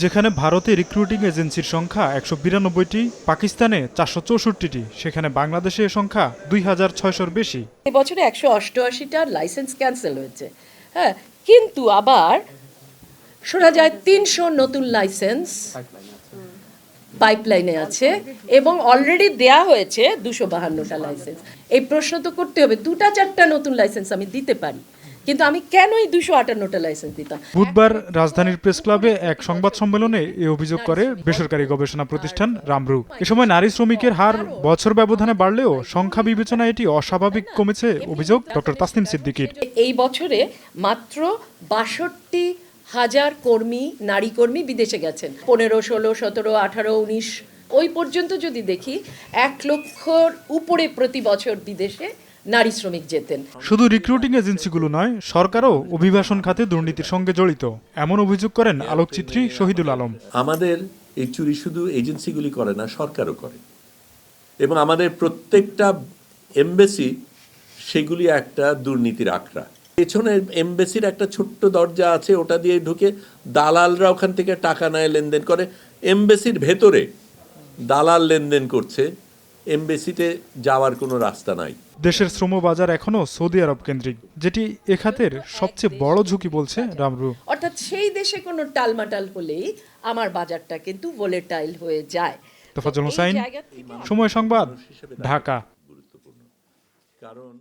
যেখানে ভারতে রিক্রুটিং এজেন্সির সংখ্যা ১৯২টি, পাকিস্তানে ৪৬৪টি, সেখানে বাংলাদেশে এ সংখ্যা ২,৬০০-র বেশি। এবছরে ১৮৮টা লাইসেন্স ক্যান্সেল হয়েছে, হ্যাঁ, কিন্তু আবার শোনা যায় ৩০০ নতুন লাইসেন্স পাইপলাইনে আছে এবং অলরেডি দেয়া হয়েছে ২৫২টা লাইসেন্স। এই প্রশ্ন তো করতে হবে, ২টা-৪টা নতুন লাইসেন্স আমি দিতে পারি, কিন্তু আমি কেনই ২৫৮টা লাইসেন্স দিতাম? বুধবার রাজধানীর প্রেস ক্লাবে এক সংবাদ সম্মেলনে এ অভিযোগ করে বেসরকারি গবেষণা প্রতিষ্ঠান রামরু। এ সময় নারী শ্রমিকের হার বছর ব্যবধানে বাড়লেও সংখ্যা বিবেচনায় এটি অস্বাভাবিক কমেছে অভিযোগ ডক্টর তাসনিম সিদ্দিকীর। এই বছরে মাত্র ৬২,০০০ কর্মী, নারী কর্মী বিদেশে গেছেন। ১৫, ১৬, ১৭, ১৮, ১৯ ওই পর্যন্ত যদি দেখি ১ লক্ষর উপরে প্রতি বছর বিদেশে নারী শ্রমিক যেতেন। শুধু রিক্রুটিং এজেন্সিগুলো নয়, সরকারও অভিবাসন খাতে দুর্নীতির সঙ্গে জড়িত, এমন অভিযোগ করেন আলোকচিত্রী শহীদুল আলম। আমাদের এই চুরি শুধু এজেন্সিগুলি করে না, সরকারও করে, এবং আমাদের প্রত্যেকটা এমবেসি সেগুলি একটা দুর্নীতির আখড়া। পেছনে এমবেসির একটা ছোট্ট দরজা আছে, ওটা দিয়ে ঢুকে দালালরা ওখান থেকে টাকা নেয়, লেনদেন করে। এমবেসির ভেতরে দালাল লেনদেন করছে, এমবেসিতে যাওয়ার কোনো রাস্তা নাই। দেশের শ্রম বাজার এখনো সৌদি আরব কেন্দ্রিক, যেটি এ খাতের সবচেয়ে বড় ঝুঁকি বলছে রামরু। অর্থাৎ সেই দেশে কোনো টালমাটাল হলেই আমার বাজারটা কিন্তু ভোলেটাইল হয়ে যায়। তোফাজ্জল হোসাইন, সময় সংবাদ, ঢাকা। কারণ